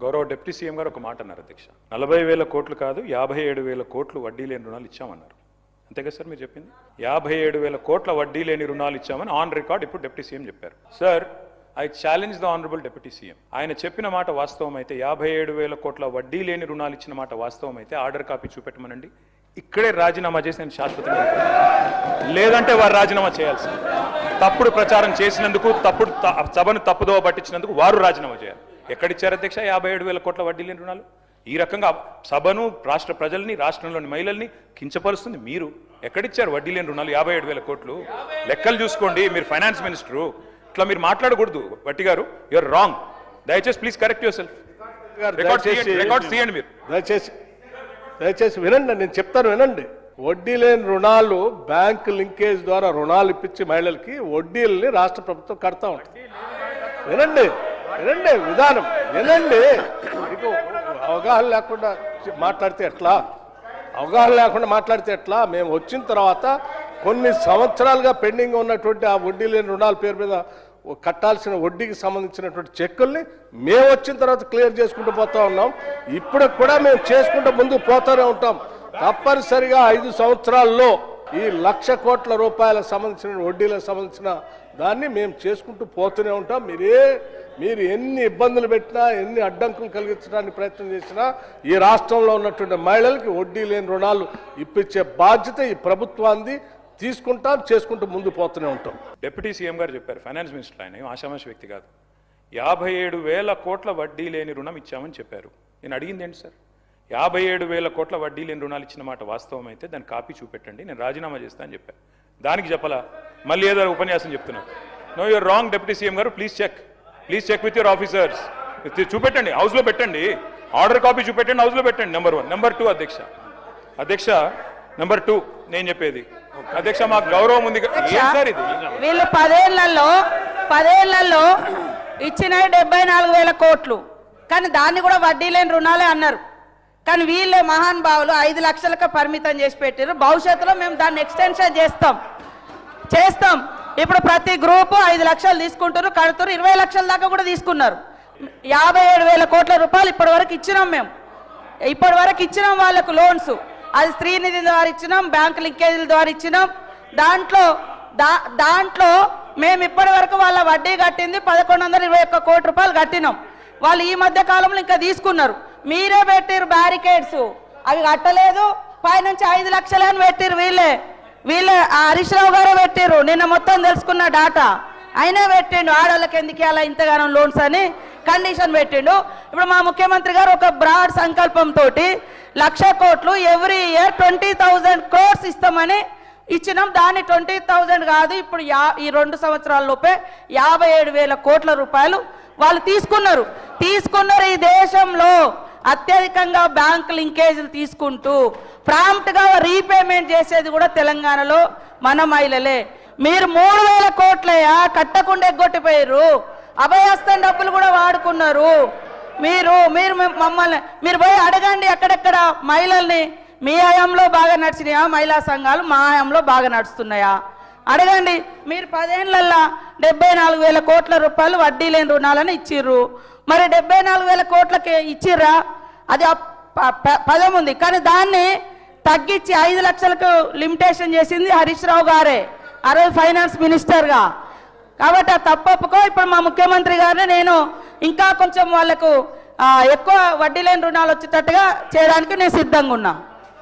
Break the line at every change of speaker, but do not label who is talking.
గౌరవ deputy CM గారు ఒక మాట అన్నారు అధ్యక్ష, 40,000 కోట్లు కాదు 57,000 కోట్లు వడ్డీ లేని రుణాలు ఇచ్చామన్నారు. అంతే కదా సార్ మీరు చెప్పింది? 57,000 కోట్ల వడ్డీ లేని రుణాలు ఇచ్చామని ఆన్ రికార్డ్ ఇప్పుడు డిప్యూటీ సీఎం చెప్పారు. Sir, I challenge the honourable deputy CM. ఆయన చెప్పిన మాట వాస్తవం అయితే, 57,000 కోట్ల వడ్డీ లేని రుణాలు ఇచ్చిన మాట వాస్తవం అయితే ఆర్డర్ కాపీ చూపెట్టమనండి. ఇక్కడే రాజీనామా చేసి నేను శాశ్వతంగా, లేదంటే వారు రాజీనామా చేయాల్సింది. తప్పుడు ప్రచారం చేసినందుకు, సభను తప్పుదోవ పట్టించినందుకు వారు రాజీనామా చేయాలి. ఎక్కడిచ్చారు అధ్యక్ష 57,000 కోట్ల వడ్డీ లేని రుణాలు? ఈ రకంగా సభను, రాష్ట్ర ప్రజల్ని, రాష్ట్రంలోని మహిళల్ని కించపరుస్తుంది మీరు. ఎక్కడిచ్చారు వడ్డీ లేని రుణాలు 57,000 కోట్లు? లెక్కలు చూసుకోండి, మీరు ఫైనాన్స్ మినిస్టరు, ఇట్లా మీరు మాట్లాడకూడదు. వట్టి గారు, యూఆర్ రాంగ్. దయచేసి please correct your self. Record తీయండి మీరు.
దయచేసి వినండి, నేను చెప్తాను వినండి. వడ్డీ లేని రుణాలు బ్యాంక్ లింకేజ్ ద్వారా రుణాలు ఇప్పించి మహిళలకి వడ్డీలని రాష్ట్ర ప్రభుత్వం కడతా ఉంటుంది. వినండి వినండి విధానం వినండి. మీకు అవగాహన లేకుండా మాట్లాడితే ఎట్లా? అవగాహన లేకుండా మాట్లాడితే ఎట్లా? మేము వచ్చిన తర్వాత కొన్ని సంవత్సరాలుగా పెండింగ్ ఉన్నటువంటి ఆ వడ్డీ లేని రుణాల పేరు మీద కట్టాల్సిన వడ్డీకి సంబంధించినటువంటి చెక్కుల్ని మేము వచ్చిన తర్వాత క్లియర్ చేసుకుంటూ పోతా ఉన్నాం. ఇప్పుడు కూడా మేము చేసుకుంటూ ముందుకు పోతూనే ఉంటాం. తప్పనిసరిగా 5 సంవత్సరాల్లో ఈ 1,00,000 కోట్ల రూపాయలకు సంబంధించిన వడ్డీలకు సంబంధించిన దాన్ని మేము చేసుకుంటూ పోతూనే ఉంటాం. మీరు ఎన్ని ఇబ్బందులు పెట్టినా, ఎన్ని అడ్డంకులు కలిగించడానికి ప్రయత్నం చేసినా ఈ రాష్ట్రంలో ఉన్నటువంటి మహిళలకి వడ్డీ లేని రుణాలు ఇప్పించే బాధ్యత ఈ ప్రభుత్వాన్ని తీసుకుంటాం, చేసుకుంటూ ముందు పోతూనే ఉంటాం.
డిప్యూటీ సీఎం గారు చెప్పారు, ఫైనాన్స్ మినిస్టర్, ఆయన ఆషామాషి వ్యక్తి కాదు. 57,000 కోట్ల వడ్డీ లేని రుణం ఇచ్చామని చెప్పారు. నేను అడిగింది ఏంటి సార్? 57,000 కోట్ల వడ్డీ లేని రుణాలు ఇచ్చిన మాట వాస్తవం అయితే దాని కాపీ చూపెట్టండి, నేను రాజీనామా చేస్తా అని చెప్పాను. దానికి చెప్పలా, మళ్ళీ ఏదో ఉపన్యాసం చెప్తున్నారు. No, you're wrong deputy CM గారు. Please check with your officers. చూపెట్టండి, హౌస్లో పెట్టండి, ఆర్డర్ కాపీ చూపెట్టండి, హౌస్లో పెట్టండి. నెంబర్ 1. నెంబర్ 2 అధ్యక్ష నెంబర్ 2 నేను చెప్పేది అధ్యక్ష, మాకు గౌరవం ఉంది.
వీళ్ళు 10 ఏళ్లలో ఇచ్చిన 74,000 కోట్లు, కానీ దాన్ని కూడా వడ్డీ లేని రుణాలే అన్నారు. కానీ వీళ్ళే మహానుభావులు 5 లక్షలకు పరిమితం చేసి పెట్టారు. భవిష్యత్తులో మేము దాన్ని ఎక్స్టెన్షన్ చేస్తాం. ఇప్పుడు ప్రతి గ్రూపు 5 లక్షలు తీసుకుంటారు, కడుతున్నారు. 20 లక్షల దాకా కూడా తీసుకున్నారు. 57,000 కోట్ల రూపాయలు ఇప్పటి వరకు ఇచ్చినాం. మేము ఇప్పటి వరకు ఇచ్చినాం వాళ్ళకు లోన్స్. అది స్త్రీనిధి ద్వారా ఇచ్చినాం, బ్యాంక్ లింకేజీల ద్వారా ఇచ్చినాం. దాంట్లో మేము ఇప్పటి వరకు వాళ్ళ వడ్డీ కట్టింది 1,121 కోట్ల రూపాయలు కట్టినాం. వాళ్ళు ఈ మధ్య కాలంలో ఇంకా తీసుకున్నారు. మీరే పెట్టిరు బ్యారికేడ్స్, అవి కట్టలేదు. పైనుంచి 5 లక్షలు అని పెట్టిరు. వీళ్ళే హరీష్ రావు గారే పెట్టిరు. నిన్న మొత్తం తెలుసుకున్న డాటా అయినా పెట్టిండు. ఆడవాళ్ళకి ఎందుకు అలా ఇంతగానో లోన్స్ అని కండిషన్ పెట్టిండు. ఇప్పుడు మా ముఖ్యమంత్రి గారు ఒక బ్రాడ్ సంకల్పంతో 1,00,000 కోట్లు ఎవ్రీ ఇయర్ 20,000 crores ఇస్తామని ఇచ్చినాం. దాన్ని 20,000 కాదు, ఇప్పుడు ఈ 2 సంవత్సరాల లోపే 57,000 కోట్ల రూపాయలు వాళ్ళు తీసుకున్నారు. ఈ దేశంలో అత్యధికంగా బ్యాంక్ లింకేజీలు తీసుకుంటూ ప్రాంప్ట్గా రీపేమెంట్ చేసేది కూడా తెలంగాణలో మన మహిళలే. మీరు 3,000 కోట్లయా కట్టకుండా ఎగ్గొట్టిపోయారు. అభయహస్తం డబ్బులు కూడా వాడుకున్నారు. మీరు మమ్మల్ని మీరు పోయి అడగండి ఎక్కడెక్కడ మహిళల్ని. మీ హయాంలో బాగా నడిచినాయా మహిళా సంఘాలు? మా హయాంలో బాగా నడుస్తున్నాయా? అడగండి. మీరు 10 ఏళ్లలో 74,000 కోట్ల రూపాయలు వడ్డీ లేని రుణాలని ఇచ్చిర్రు. మరి 74,000 కోట్లకి ఇచ్చిర్రా? అది పదం ఉంది, కానీ దాన్ని తగ్గించి 5 లక్షలకు లిమిటేషన్ చేసింది హరీష్ రావు గారే, ఆ రోజు ఫైనాన్స్ మినిస్టర్గా. కాబట్టి ఆ తప్పొప్పుకో. ఇప్పుడు మా ముఖ్యమంత్రి గారిని నేను ఇంకా కొంచెం వాళ్లకు ఎక్కువ వడ్డీ లేని రుణాలు వచ్చేటట్టుగా చేయడానికి నేను సిద్ధంగా ఉన్నా.